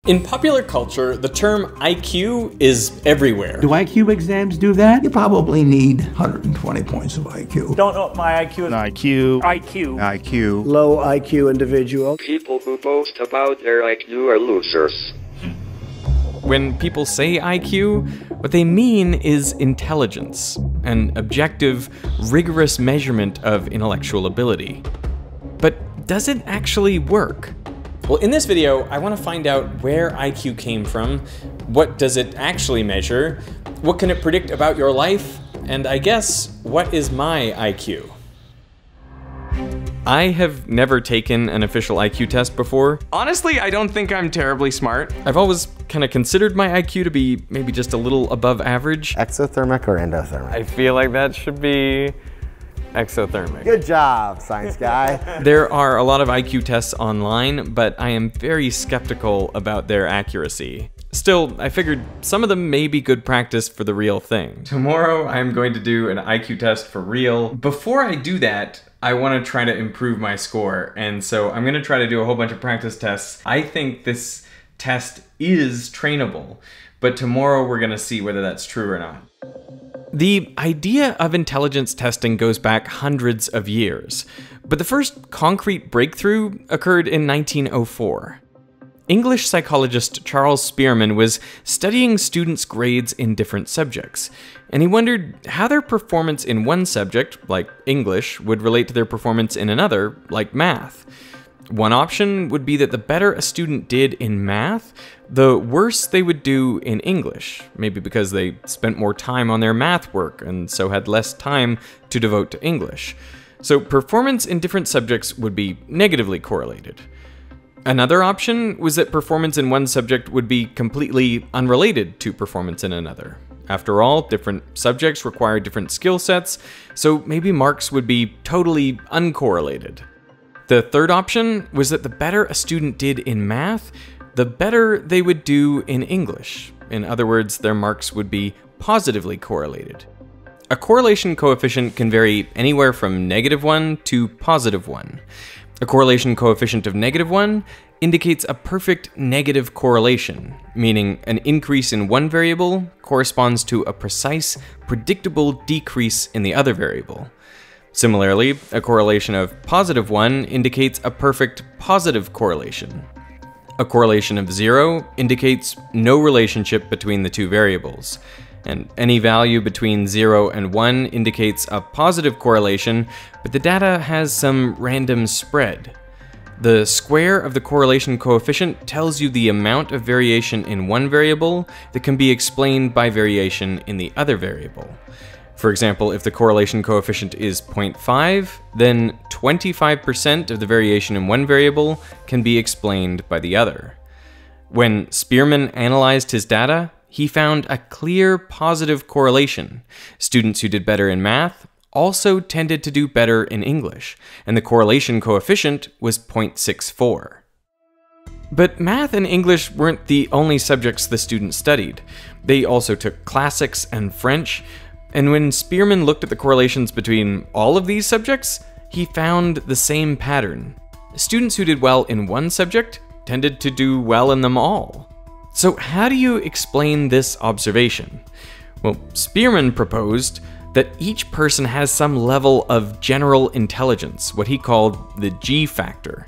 In popular culture, the term IQ is everywhere. Do IQ exams do that? You probably need 120 points of IQ. Don't know what my IQ is. IQ. IQ. Low IQ individual. People who boast about their IQ are losers. When people say IQ, what they mean is intelligence, an objective, rigorous measurement of intellectual ability. But does it actually work? Well, in this video, I want to find out where IQ came from, what does it actually measure, what can it predict about your life, and I guess, what is my IQ? I have never taken an official IQ test before. Honestly, I don't think I'm terribly smart. I've always kind of considered my IQ to be maybe just a little above average. Exothermic or endothermic? I feel like that should be exothermic. Good job, science guy. There are a lot of IQ tests online, but I am very skeptical about their accuracy. Still, I figured some of them may be good practice for the real thing. Tomorrow, I'm going to do an IQ test for real. Before I do that, I want to try to improve my score, and so I'm going to try to do a whole bunch of practice tests. I think this test is trainable, but tomorrow we're going to see whether that's true or not. The idea of intelligence testing goes back hundreds of years, but the first concrete breakthrough occurred in 1904. English psychologist Charles Spearman was studying students' grades in different subjects, and he wondered how their performance in one subject, like English, would relate to their performance in another, like math. One option would be that the better a student did in math, the worse they would do in English, maybe because they spent more time on their math work and so had less time to devote to English. So performance in different subjects would be negatively correlated. Another option was that performance in one subject would be completely unrelated to performance in another. After all, different subjects require different skill sets, so maybe marks would be totally uncorrelated. The third option was that the better a student did in math, the better they would do in English. In other words, their marks would be positively correlated. A correlation coefficient can vary anywhere from -1 to +1. A correlation coefficient of -1 indicates a perfect negative correlation, meaning an increase in one variable corresponds to a precise, predictable decrease in the other variable. Similarly, a correlation of +1 indicates a perfect positive correlation. A correlation of 0 indicates no relationship between the two variables, and any value between 0 and 1 indicates a positive correlation, but the data has some random spread. The square of the correlation coefficient tells you the amount of variation in one variable that can be explained by variation in the other variable. For example, if the correlation coefficient is 0.5, then 25% of the variation in one variable can be explained by the other. When Spearman analyzed his data, he found a clear positive correlation. Students who did better in math also tended to do better in English, and the correlation coefficient was 0.64. But math and English weren't the only subjects the students studied. They also took classics and French, and when Spearman looked at the correlations between all of these subjects, he found the same pattern. Students who did well in one subject tended to do well in them all. So how do you explain this observation? Well, Spearman proposed that each person has some level of general intelligence, what he called the G factor.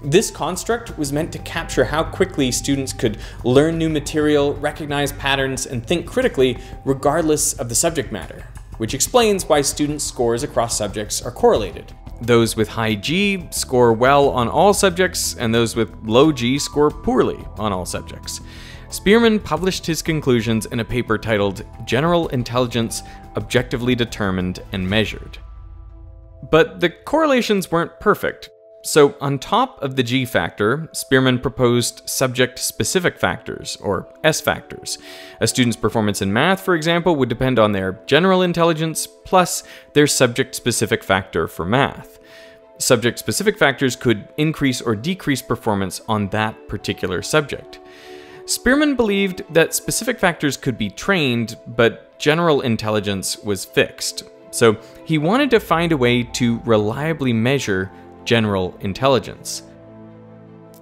This construct was meant to capture how quickly students could learn new material, recognize patterns, and think critically regardless of the subject matter, which explains why students' scores across subjects are correlated. Those with high G score well on all subjects, and those with low G score poorly on all subjects. Spearman published his conclusions in a paper titled General Intelligence Objectively Determined and Measured. But the correlations weren't perfect. So on top of the G factor, Spearman proposed subject-specific factors, or S factors. A student's performance in math, for example, would depend on their general intelligence plus their subject-specific factor for math. Subject-specific factors could increase or decrease performance on that particular subject. Spearman believed that specific factors could be trained, but general intelligence was fixed. So he wanted to find a way to reliably measure general intelligence.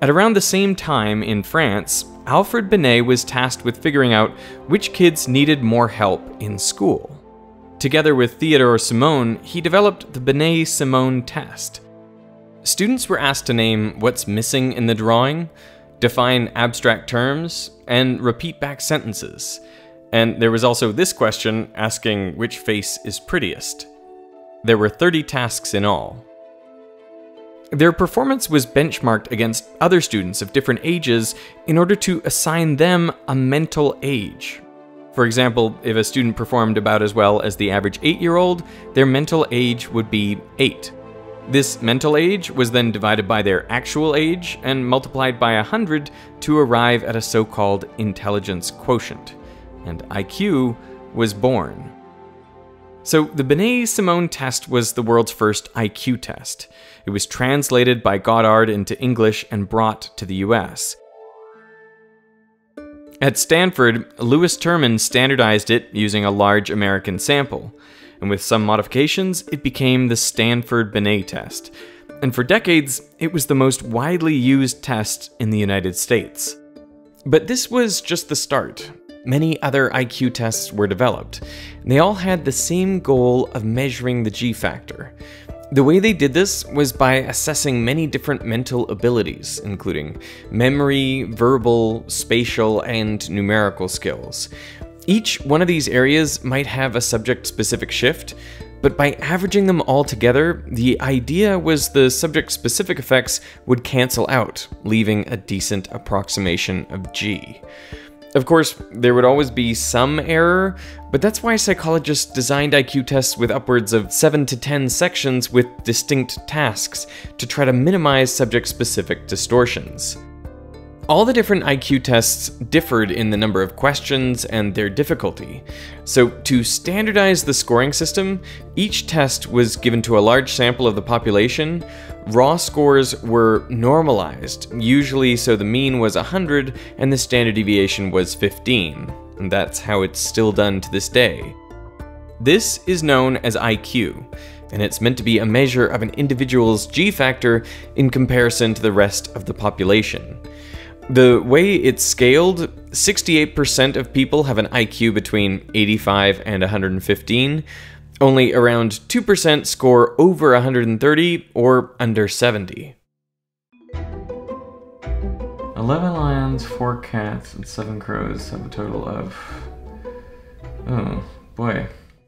At around the same time in France, Alfred Binet was tasked with figuring out which kids needed more help in school. Together with Theodore Simon, he developed the Binet-Simon test. Students were asked to name what's missing in the drawing, define abstract terms, and repeat back sentences. And there was also this question asking which face is prettiest. There were 30 tasks in all. Their performance was benchmarked against other students of different ages in order to assign them a mental age. For example, if a student performed about as well as the average 8-year-old, their mental age would be 8. This mental age was then divided by their actual age and multiplied by 100 to arrive at a so-called intelligence quotient, and IQ was born. So the Binet-Simon test was the world's first IQ test. It was translated by Goddard into English and brought to the US. At Stanford, Lewis Terman standardized it using a large American sample, and with some modifications, it became the Stanford Binet test. And for decades, it was the most widely used test in the United States. But this was just the start. Many other IQ tests were developed, and they all had the same goal of measuring the G factor. The way they did this was by assessing many different mental abilities, including memory, verbal, spatial, and numerical skills. Each one of these areas might have a subject-specific shift, but by averaging them all together, the idea was the subject-specific effects would cancel out, leaving a decent approximation of G. Of course, there would always be some error, but that's why psychologists designed IQ tests with upwards of 7 to 10 sections with distinct tasks to try to minimize subject-specific distortions. All the different IQ tests differed in the number of questions and their difficulty. So to standardize the scoring system, each test was given to a large sample of the population. Raw scores were normalized, usually so the mean was 100 and the standard deviation was 15. And that's how it's still done to this day. This is known as IQ, and it's meant to be a measure of an individual's G factor in comparison to the rest of the population. The way it's scaled, 68% of people have an IQ between 85 and 115. Only around 2% score over 130 or under 70. 11 lions, 4 cats, and 7 crows have a total of... oh, boy.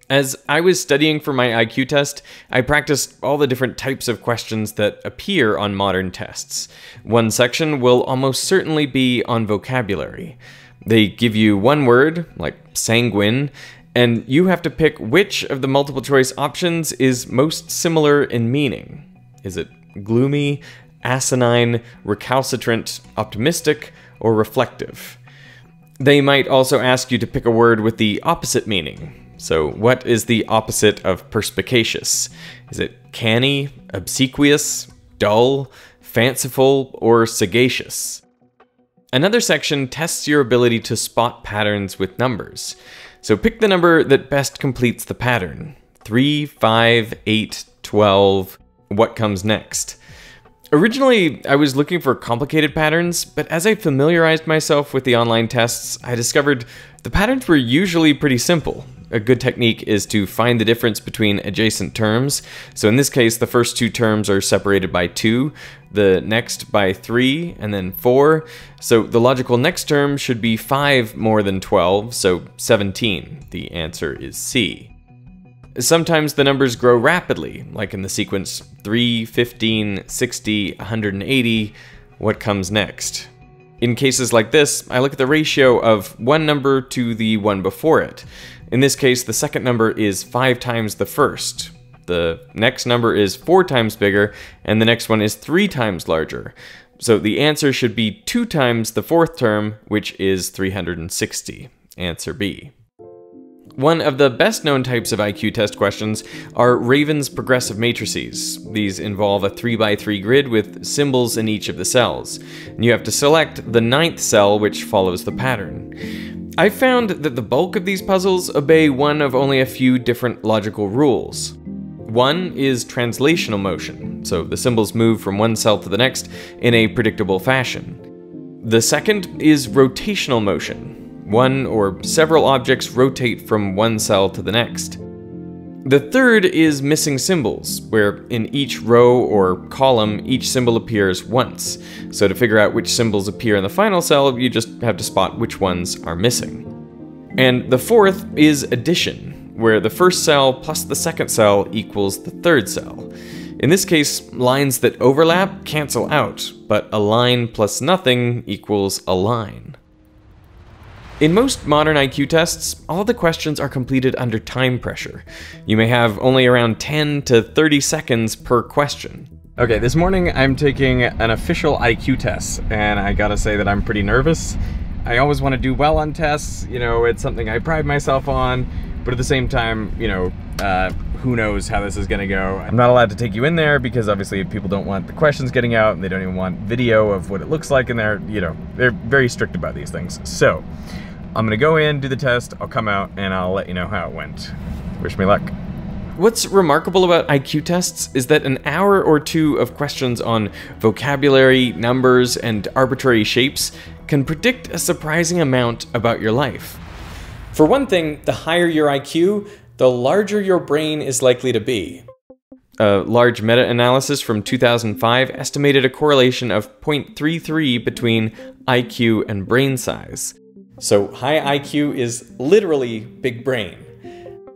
As I was studying for my IQ test, I practiced all the different types of questions that appear on modern tests. One section will almost certainly be on vocabulary. They give you one word, like sanguine, and you have to pick which of the multiple choice options is most similar in meaning. Is it gloomy, asinine, recalcitrant, optimistic, or reflective? They might also ask you to pick a word with the opposite meaning. So what is the opposite of perspicacious? Is it canny, obsequious, dull, fanciful, or sagacious? Another section tests your ability to spot patterns with numbers. So pick the number that best completes the pattern. 3, 5, 8, 12. What comes next? Originally, I was looking for complicated patterns, but as I familiarized myself with the online tests, I discovered the patterns were usually pretty simple. A good technique is to find the difference between adjacent terms. So in this case, the first 2 terms are separated by 2, the next by 3, and then 4. So the logical next term should be 5 more than 12, so 17. The answer is C. Sometimes the numbers grow rapidly, like in the sequence 3, 15, 60, 180. What comes next? In cases like this, I look at the ratio of one number to the one before it. In this case, the second number is 5 times the first. The next number is 4 times bigger, and the next one is 3 times larger. So the answer should be 2 times the fourth term, which is 360. Answer B. One of the best known types of IQ test questions are Raven's progressive matrices. These involve a 3x3 grid with symbols in each of the cells. And you have to select the 9th cell, which follows the pattern. I found that the bulk of these puzzles obey one of only a few different logical rules. One is translational motion. so the symbols move from one cell to the next in a predictable fashion. The second is rotational motion. One or several objects rotate from one cell to the next. The third is missing symbols, where in each row or column, each symbol appears once. So to figure out which symbols appear in the final cell, you just have to spot which ones are missing. And the fourth is addition, where the first cell plus the second cell equals the third cell. In this case, lines that overlap cancel out, but a line plus nothing equals a line. In most modern IQ tests, all the questions are completed under time pressure. You may have only around 10 to 30 seconds per question. Okay, this morning I'm taking an official IQ test, and I gotta say that I'm pretty nervous. I always want to do well on tests, you know, it's something I pride myself on, but at the same time, you know, who knows how this is gonna go. I'm not allowed to take you in there because obviously people don't want the questions getting out, and they don't even want video of what it looks like in there, you know, they're very strict about these things. So, I'm gonna go in, do the test, I'll come out, and I'll let you know how it went. Wish me luck. What's remarkable about IQ tests is that an hour or two of questions on vocabulary, numbers, and arbitrary shapes can predict a surprising amount about your life. For one thing, the higher your IQ, the larger your brain is likely to be. A large meta-analysis from 2005 estimated a correlation of 0.33 between IQ and brain size. So high IQ is literally big brain.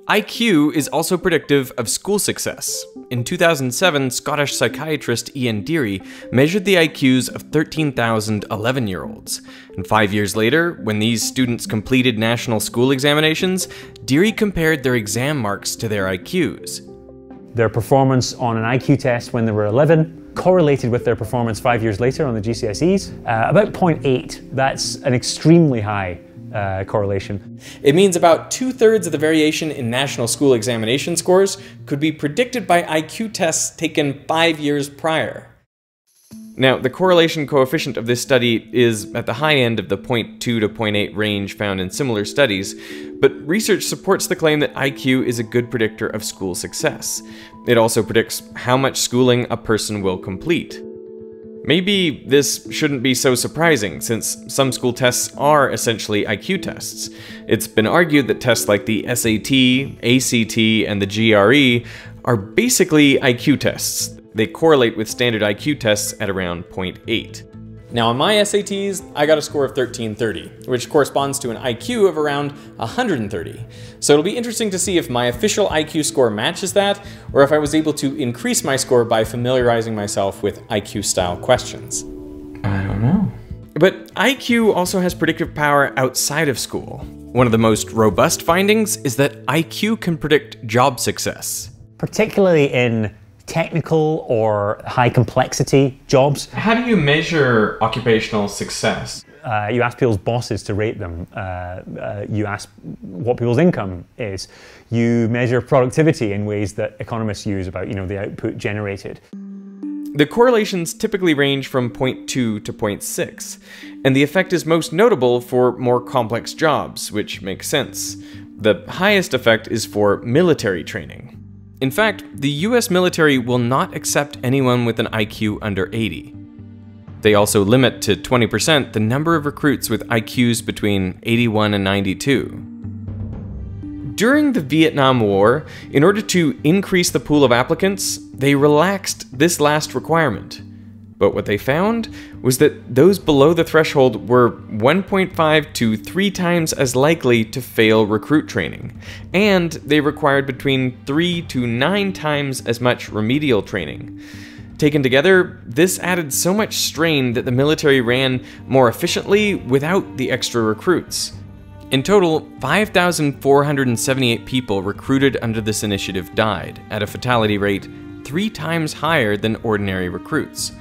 IQ is also predictive of school success. In 2007, Scottish psychiatrist Ian Deary measured the IQs of 13,000 11-year-olds. And 5 years later, when these students completed national school examinations, Deary compared their exam marks to their IQs. Their performance on an IQ test when they were 11 correlated with their performance 5 years later on the GCSEs, about 0.8. That's an extremely high correlation. It means about 2/3 of the variation in national school examination scores could be predicted by IQ tests taken 5 years prior. Now, the correlation coefficient of this study is at the high end of the 0.2 to 0.8 range found in similar studies, but research supports the claim that IQ is a good predictor of school success. It also predicts how much schooling a person will complete. Maybe this shouldn't be so surprising, since some school tests are essentially IQ tests. It's been argued that tests like the SAT, ACT, and the GRE are basically IQ tests. They correlate with standard IQ tests at around 0.8. Now on my SATs, I got a score of 1330, which corresponds to an IQ of around 130. So it'll be interesting to see if my official IQ score matches that, or if I was able to increase my score by familiarizing myself with IQ-style questions. I don't know. But IQ also has predictive power outside of school. One of the most robust findings is that IQ can predict job success. Particularly in technical or high complexity jobs. How do you measure occupational success? You ask people's bosses to rate them. You ask what people's income is. You measure productivity in ways that economists use about, you know, the output generated. The correlations typically range from 0.2 to 0.6, and the effect is most notable for more complex jobs, which makes sense. The highest effect is for military training. In fact, the US military will not accept anyone with an IQ under 80. They also limit to 20% the number of recruits with IQs between 81 and 92. During the Vietnam War, in order to increase the pool of applicants, they relaxed this last requirement. But what they found was that those below the threshold were 1.5 to 3 times as likely to fail recruit training, and they required between 3 to 9 times as much remedial training. Taken together, this added so much strain that the military ran more efficiently without the extra recruits. In total, 5,478 people recruited under this initiative died, at a fatality rate 3 times higher than ordinary recruits.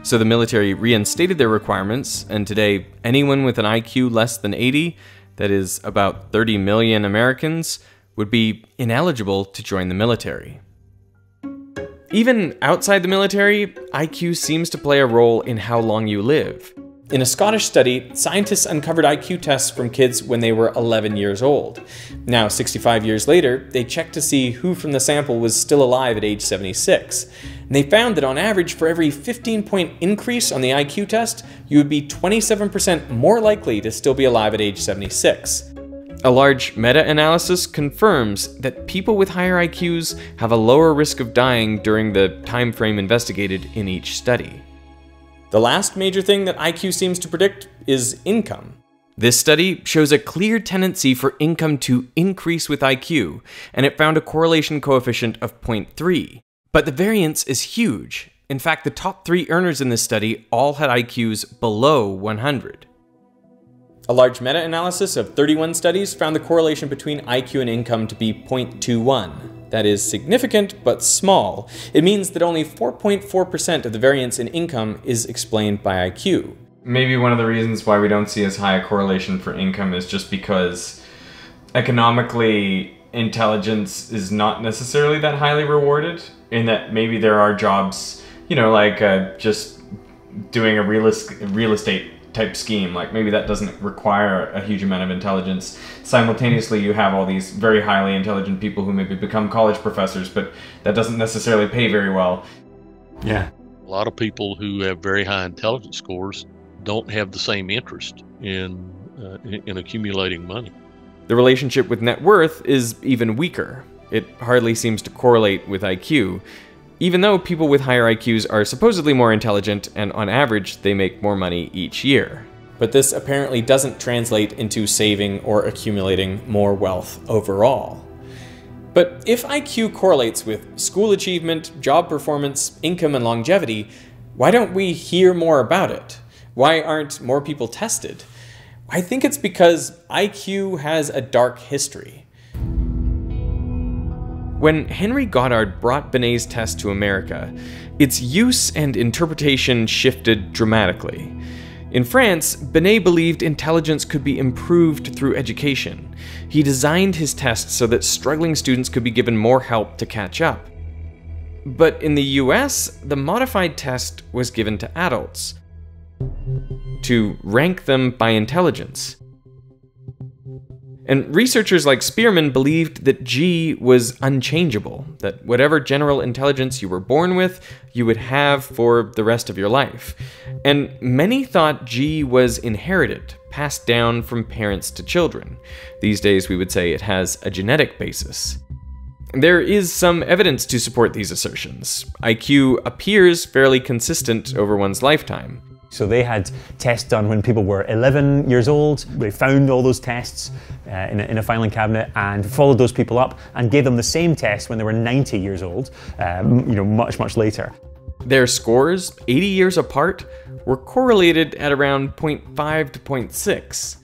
So the military reinstated their requirements, and today anyone with an IQ less than 80, that is about 30 million Americans, would be ineligible to join the military. Even outside the military, IQ seems to play a role in how long you live. In a Scottish study, scientists uncovered IQ tests from kids when they were 11 years old. Now, 65 years later, they checked to see who from the sample was still alive at age 76. And they found that on average, for every 15-point increase on the IQ test, you would be 27% more likely to still be alive at age 76. A large meta-analysis confirms that people with higher IQs have a lower risk of dying during the time frame investigated in each study. The last major thing that IQ seems to predict is income. This study shows a clear tendency for income to increase with IQ, and it found a correlation coefficient of 0.3. But the variance is huge. In fact, the top 3 earners in this study all had IQs below 100. A large meta-analysis of 31 studies found the correlation between IQ and income to be 0.21. That is significant, but small. It means that only 4.4% of the variance in income is explained by IQ. Maybe one of the reasons why we don't see as high a correlation for income is just because economically intelligence is not necessarily that highly rewarded, in that maybe there are jobs, you know, like just doing a real estate type scheme, like maybe that doesn't require a huge amount of intelligence. Simultaneously, you have all these very highly intelligent people who maybe become college professors, but that doesn't necessarily pay very well. Yeah. A lot of people who have very high intelligence scores don't have the same interest in accumulating money. The relationship with net worth is even weaker. It hardly seems to correlate with IQ, even though people with higher IQs are supposedly more intelligent and on average they make more money each year. But this apparently doesn't translate into saving or accumulating more wealth overall. But if IQ correlates with school achievement, job performance, income, and longevity, why don't we hear more about it? Why aren't more people tested? I think it's because IQ has a dark history. When Henry Goddard brought Binet's test to America, its use and interpretation shifted dramatically. In France, Binet believed intelligence could be improved through education. He designed his test so that struggling students could be given more help to catch up. But in the US, the modified test was given to adults to rank them by intelligence. And researchers like Spearman believed that G was unchangeable, that whatever general intelligence you were born with, you would have for the rest of your life. And many thought G was inherited, passed down from parents to children. These days we would say it has a genetic basis. There is some evidence to support these assertions. IQ appears fairly consistent over one's lifetime. So they had tests done when people were 11 years old. They found all those tests in a filing cabinet and followed those people up and gave them the same test when they were 90 years old, much, much later. Their scores, 80 years apart, were correlated at around 0.5 to 0.6.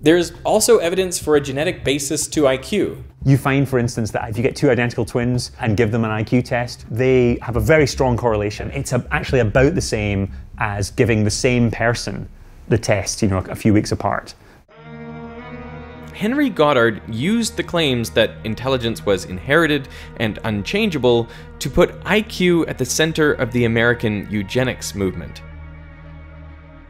There's also evidence for a genetic basis to IQ. You find, for instance, that if you get 2 identical twins and give them an IQ test, they have a very strong correlation. It's actually about the same as giving the same person the test, a few weeks apart. Henry Goddard used the claims that intelligence was inherited and unchangeable to put IQ at the center of the American eugenics movement.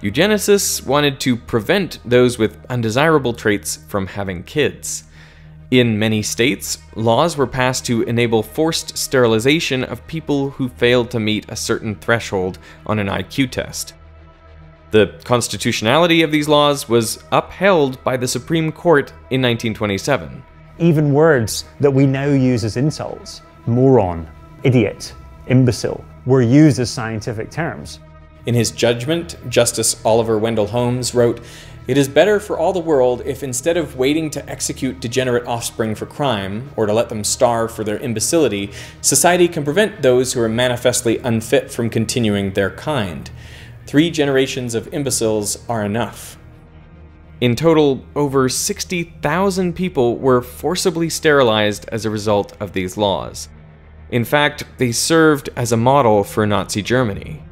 Eugenicists wanted to prevent those with undesirable traits from having kids. In many states, laws were passed to enable forced sterilization of people who failed to meet a certain threshold on an IQ test. The constitutionality of these laws was upheld by the Supreme Court in 1927. Even words that we now use as insults, moron, idiot, imbecile, were used as scientific terms. In his judgment, Justice Oliver Wendell Holmes wrote, "It is better for all the world if instead of waiting to execute degenerate offspring for crime, or to let them starve for their imbecility, society can prevent those who are manifestly unfit from continuing their kind. 3 generations of imbeciles are enough." In total, over 60,000 people were forcibly sterilized as a result of these laws. In fact, they served as a model for Nazi Germany.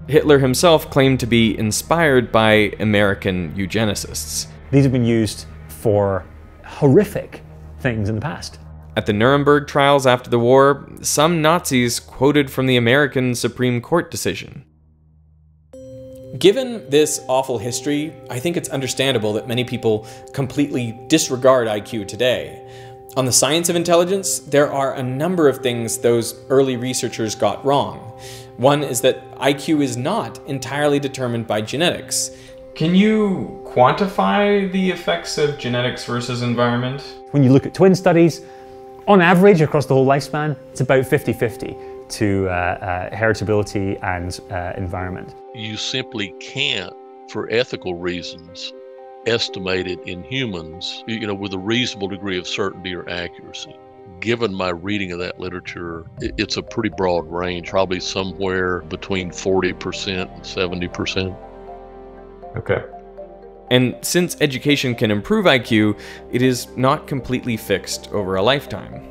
Hitler himself claimed to be inspired by American eugenicists. These have been used for horrific things in the past. At the Nuremberg trials after the war, some Nazis quoted from the American Supreme Court decision. Given this awful history, I think it's understandable that many people completely disregard IQ today. On the science of intelligence, there are a number of things those early researchers got wrong. One is that IQ is not entirely determined by genetics. Can you quantify the effects of genetics versus environment? When you look at twin studies, on average across the whole lifespan, it's about 50-50 to heritability and environment. You simply can't, for ethical reasons, estimate it in humans, with a reasonable degree of certainty or accuracy. Given my reading of that literature, it's a pretty broad range, probably somewhere between 40% and 70%. Okay. And since education can improve IQ, it is not completely fixed over a lifetime.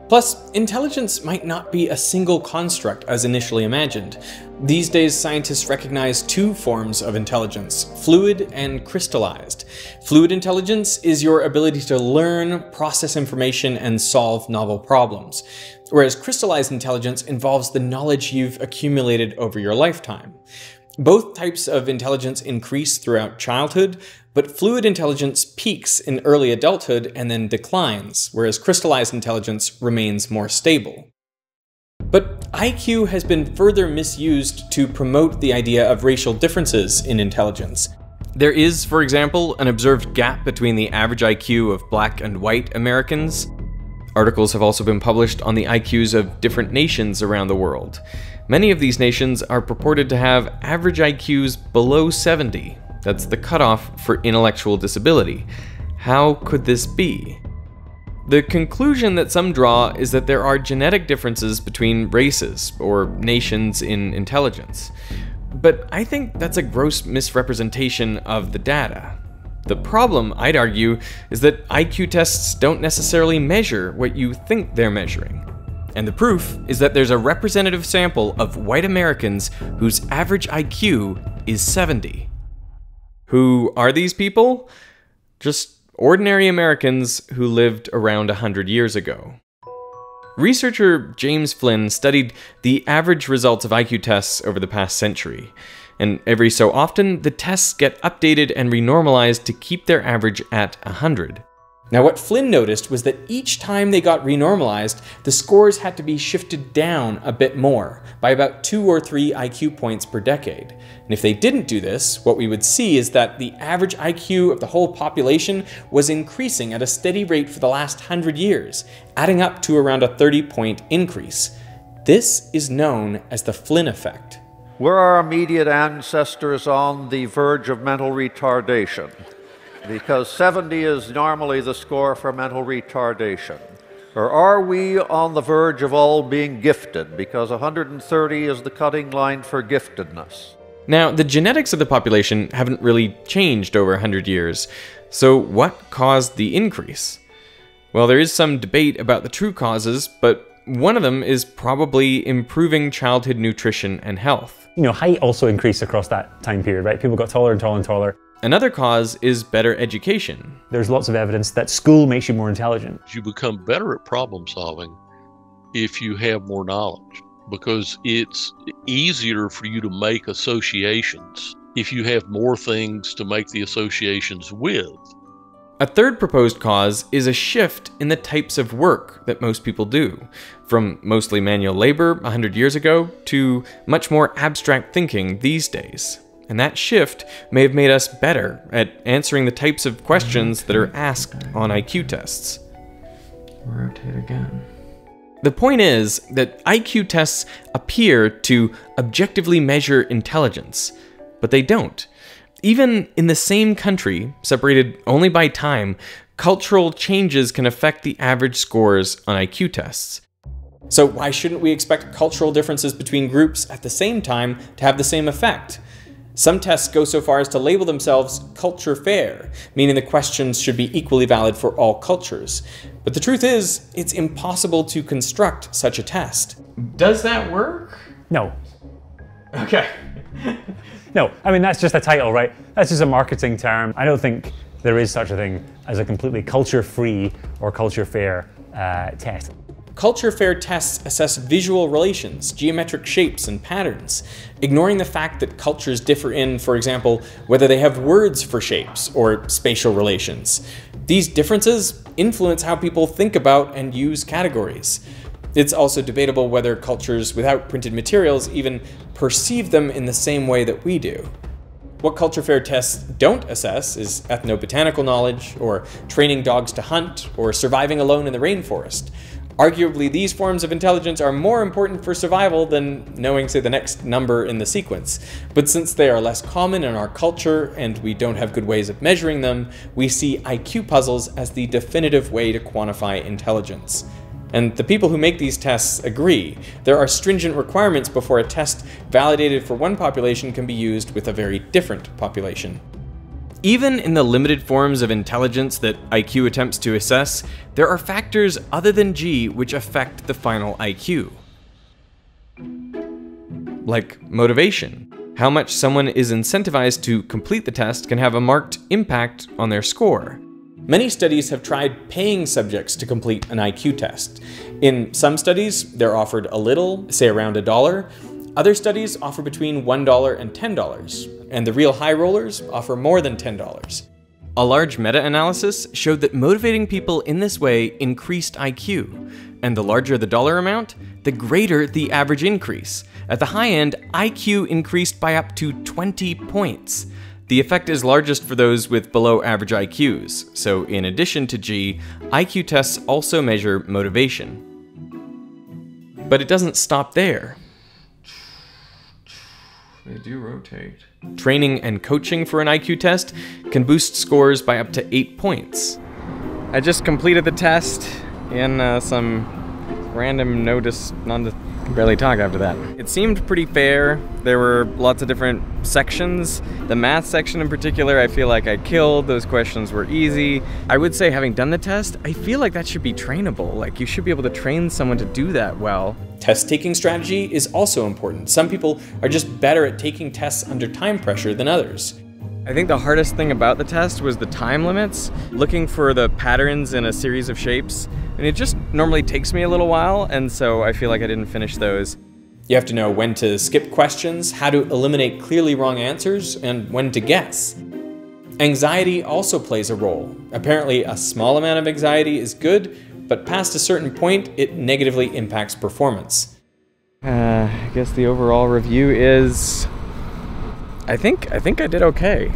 Plus, intelligence might not be a single construct as initially imagined. These days, scientists recognize two forms of intelligence, fluid and crystallized. Fluid intelligence is your ability to learn, process information, and solve novel problems, whereas crystallized intelligence involves the knowledge you've accumulated over your lifetime. Both types of intelligence increase throughout childhood, but fluid intelligence peaks in early adulthood and then declines, whereas crystallized intelligence remains more stable. But IQ has been further misused to promote the idea of racial differences in intelligence. There is, for example, an observed gap between the average IQ of black and white Americans. Articles have also been published on the IQs of different nations around the world. Many of these nations are purported to have average IQs below 70. That's the cutoff for intellectual disability. How could this be? The conclusion that some draw is that there are genetic differences between races or nations in intelligence. But I think that's a gross misrepresentation of the data. The problem, I'd argue, is that IQ tests don't necessarily measure what you think they're measuring. And the proof is that there's a representative sample of white Americans whose average IQ is 70. Who are these people? Just ordinary Americans who lived around 100 years ago. Researcher James Flynn studied the average results of IQ tests over the past century, and every so often the tests get updated and renormalized to keep their average at 100. Now what Flynn noticed was that each time they got renormalized, the scores had to be shifted down a bit more, by about 2 or 3 IQ points per decade. And if they didn't do this, what we would see is that the average IQ of the whole population was increasing at a steady rate for the last 100 years, adding up to around a 30-point increase. This is known as the Flynn Effect. Were our immediate ancestors on the verge of mental retardation? Because 70 is normally the score for mental retardation. Or are we on the verge of all being gifted? Because 130 is the cutting line for giftedness. Now, the genetics of the population haven't really changed over 100 years, so what caused the increase? Well, there is some debate about the true causes, but one of them is probably improving childhood nutrition and health. Height also increased across that time period, right? People got taller and taller and taller. Another cause is better education. There's lots of evidence that school makes you more intelligent. You become better at problem solving if you have more knowledge, because it's easier for you to make associations if you have more things to make the associations with. A third proposed cause is a shift in the types of work that most people do, from mostly manual labor 100 years ago to much more abstract thinking these days. And that shift may have made us better at answering the types of questions that are asked on IQ tests. Rotate again. The point is that IQ tests appear to objectively measure intelligence, but they don't. Even in the same country, separated only by time, cultural changes can affect the average scores on IQ tests. So why shouldn't we expect cultural differences between groups at the same time to have the same effect? Some tests go so far as to label themselves culture fair, meaning the questions should be equally valid for all cultures. But the truth is, it's impossible to construct such a test. Does that work? No. Okay. No, I mean, that's just a title, right? That's just a marketing term. I don't think there is such a thing as a completely culture-free or culture-fair test. Culture fair tests assess visual relations, geometric shapes, and patterns, ignoring the fact that cultures differ in, for example, whether they have words for shapes or spatial relations. These differences influence how people think about and use categories. It's also debatable whether cultures without printed materials even perceive them in the same way that we do. What culture fair tests don't assess is ethnobotanical knowledge, or training dogs to hunt, or surviving alone in the rainforest. Arguably, these forms of intelligence are more important for survival than knowing, say, the next number in the sequence. But since they are less common in our culture and we don't have good ways of measuring them, we see IQ puzzles as the definitive way to quantify intelligence. And the people who make these tests agree. There are stringent requirements before a test validated for one population can be used with a very different population. Even in the limited forms of intelligence that IQ attempts to assess, there are factors other than G which affect the final IQ. Like motivation. How much someone is incentivized to complete the test can have a marked impact on their score. Many studies have tried paying subjects to complete an IQ test. In some studies, they're offered a little, say around $1. Other studies offer between $1 and $10, and the real high rollers offer more than $10. A large meta-analysis showed that motivating people in this way increased IQ, and the larger the dollar amount, the greater the average increase. At the high end, IQ increased by up to 20 points. The effect is largest for those with below average IQs, so in addition to G, IQ tests also measure motivation. But it doesn't stop there. They do rotate. Training and coaching for an IQ test can boost scores by up to 8 points. I just completed the test in some random barely talk after that. It seemed pretty fair. There were lots of different sections. The math section in particular, I feel like I killed. Those questions were easy. I would say, having done the test, I feel like that should be trainable. Like, you should be able to train someone to do that well. Test-taking strategy is also important. Some people are just better at taking tests under time pressure than others. I think the hardest thing about the test was the time limits, looking for the patterns in a series of shapes, and it just normally takes me a little while, and so I feel like I didn't finish those. You have to know when to skip questions, how to eliminate clearly wrong answers, and when to guess. Anxiety also plays a role. Apparently, a small amount of anxiety is good, but past a certain point, it negatively impacts performance. I guess the overall review is... I think I did okay.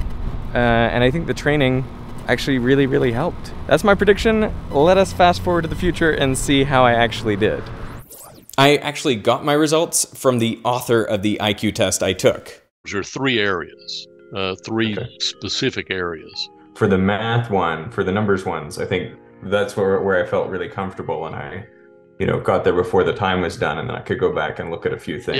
And I think the training actually really helped. That's my prediction. Let us fast forward to the future and see how I actually did. I actually got my results from the author of the IQ test I took. There are three areas, specific areas. For the math one, for the numbers ones, I think that's where I felt really comfortable, and I, got there before the time was done, and then I could go back and look at a few things.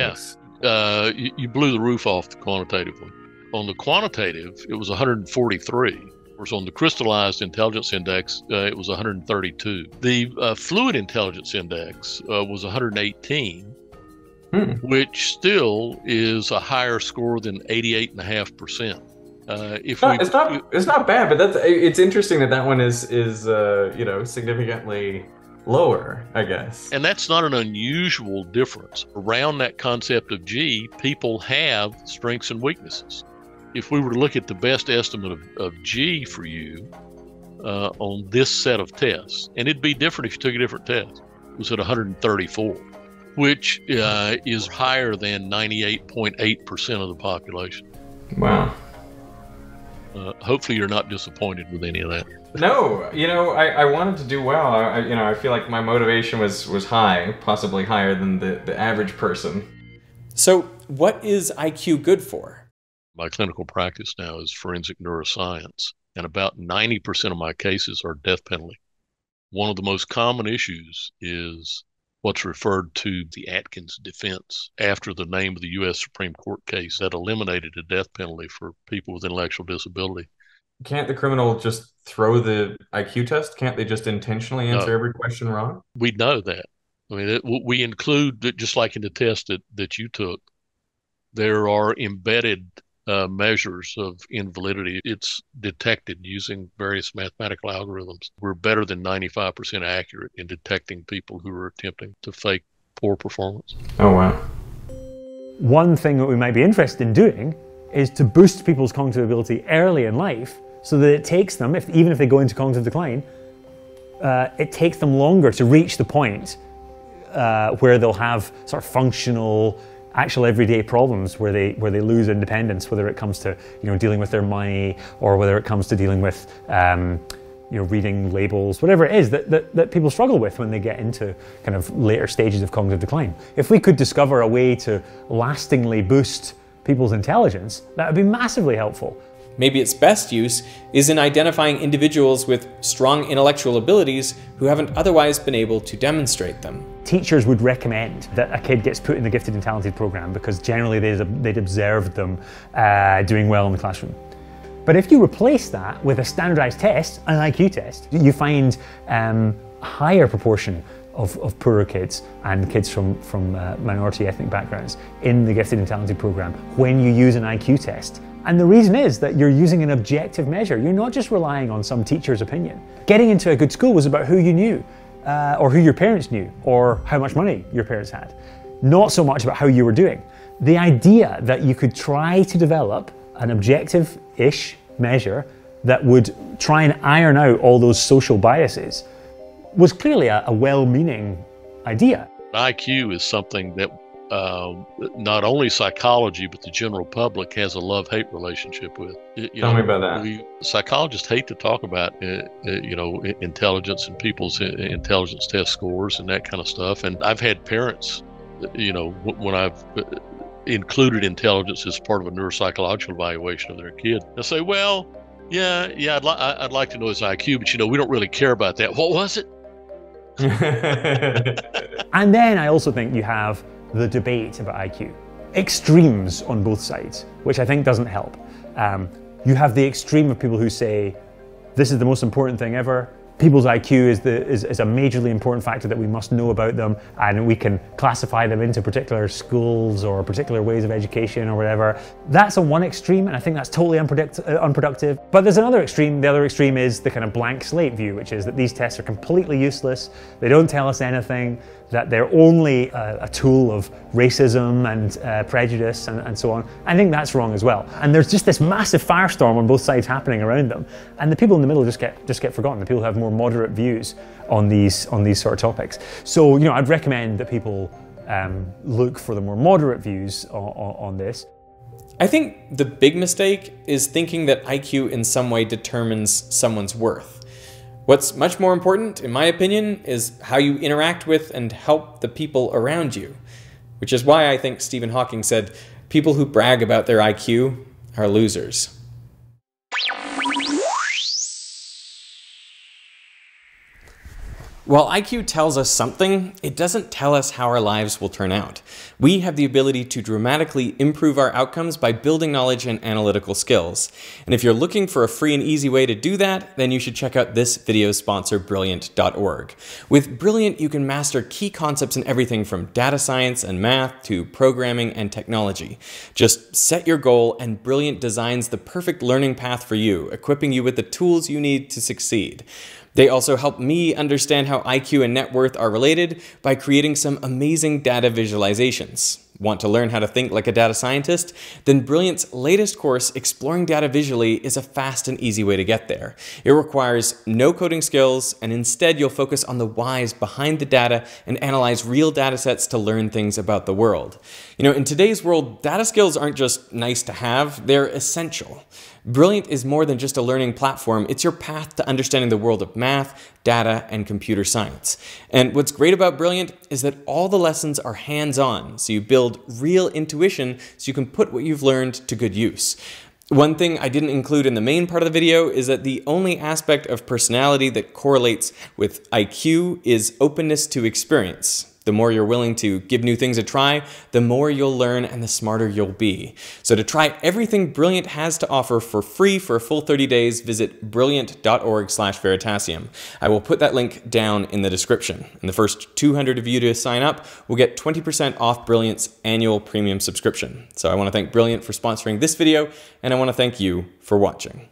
Yeah. You blew the roof off the quantitative one. On the quantitative, it was 143. Whereas on the crystallized intelligence index, it was 132. The fluid intelligence index was 118, which still is a higher score than 88.5%. It's not bad, but it's interesting that one is significantly lower, I guess. And that's not an unusual difference. Around that concept of G, people have strengths and weaknesses. If we were to look at the best estimate of G for you on this set of tests, and it'd be different if you took a different test, it was at 134, which is higher than 98.8% of the population. Wow. Hopefully you're not disappointed with any of that. No, I wanted to do well. I feel like my motivation was high, possibly higher than the average person. So what is IQ good for? My clinical practice now is forensic neuroscience, and about 90% of my cases are death penalty. One of the most common issues is what's referred to the Atkins defense, after the name of the U.S. Supreme Court case that eliminated the death penalty for people with intellectual disability. Can't the criminal just throw the IQ test? Can't they just intentionally answer every question wrong? We know that. I mean, we include, just like in the test that you took, there are embedded measures of invalidity. It's detected using various mathematical algorithms. We're better than 95% accurate in detecting people who are attempting to fake poor performance. Oh, wow. One thing that we might be interested in doing is to boost people's cognitive ability early in life so that it takes them, even if they go into cognitive decline, it takes them longer to reach the point where they'll have sort of functional, actual everyday problems where they lose independence, whether it comes to dealing with their money or whether it comes to dealing with reading labels, whatever it is that people struggle with when they get into kind of later stages of cognitive decline. If we could discover a way to lastingly boost people's intelligence, that would be massively helpful. Maybe its best use is in identifying individuals with strong intellectual abilities who haven't otherwise been able to demonstrate them. Teachers would recommend that a kid gets put in the Gifted and Talented program because generally they'd observed them doing well in the classroom. But if you replace that with a standardized test, an IQ test, you find a higher proportion of poorer kids and kids from minority ethnic backgrounds in the Gifted and Talented program when you use an IQ test. And the reason is that you're using an objective measure. You're not just relying on some teacher's opinion. Getting into a good school was about who you knew, or who your parents knew, or how much money your parents had. Not so much about how you were doing. The idea that you could try to develop an objective-ish measure that would try and iron out all those social biases was clearly a well-meaning idea. IQ is something that not only psychology, but the general public has a love-hate relationship with. Tell me about that. Psychologists hate to talk about, intelligence and people's intelligence test scores and that kind of stuff. And I've had parents, when I've included intelligence as part of a neuropsychological evaluation of their kid, they'll say, "Well, yeah, I'd like to know his IQ, but we don't really care about that. What was it?" And then I also think you have the debate about IQ. Extremes on both sides, which I think doesn't help. You have the extreme of people who say, this is the most important thing ever. People's IQ is a majorly important factor that we must know about them, and we can classify them into particular schools or particular ways of education or whatever. That's on one extreme, and I think that's totally unproductive. But there's another extreme. The other extreme is the kind of blank slate view, which is that these tests are completely useless. They don't tell us anything, that they're only a tool of racism and prejudice and so on. I think that's wrong as well. And there's just this massive firestorm on both sides happening around them, and the people in the middle just get forgotten. The people who have more moderate views on these sort of topics. So I'd recommend that people look for the more moderate views on this. I think the big mistake is thinking that IQ in some way determines someone's worth. What's much more important, in my opinion, is how you interact with and help the people around you. Which is why I think Stephen Hawking said, people who brag about their IQ are losers. While IQ tells us something, it doesn't tell us how our lives will turn out. We have the ability to dramatically improve our outcomes by building knowledge and analytical skills. And if you're looking for a free and easy way to do that, then you should check out this video's sponsor, Brilliant.org. With Brilliant, you can master key concepts in everything from data science and math to programming and technology. Just set your goal, and Brilliant designs the perfect learning path for you, equipping you with the tools you need to succeed. They also help me understand how IQ and net worth are related by creating some amazing data visualizations. Want to learn how to think like a data scientist? Then Brilliant's latest course, Exploring Data Visually, is a fast and easy way to get there. It requires no coding skills, and instead you'll focus on the whys behind the data and analyze real data sets to learn things about the world. In today's world, data skills aren't just nice to have, they're essential. Brilliant is more than just a learning platform, it's your path to understanding the world of math, data, and computer science. And what's great about Brilliant is that all the lessons are hands-on, so you build real intuition so you can put what you've learned to good use. One thing I didn't include in the main part of the video is that the only aspect of personality that correlates with IQ is openness to experience. The more you're willing to give new things a try, the more you'll learn and the smarter you'll be. So to try everything Brilliant has to offer for free for a full 30 days, visit brilliant.org/Veritasium. I will put that link down in the description. And the first 200 of you to sign up will get 20% off Brilliant's annual premium subscription. So I want to thank Brilliant for sponsoring this video, and I want to thank you for watching.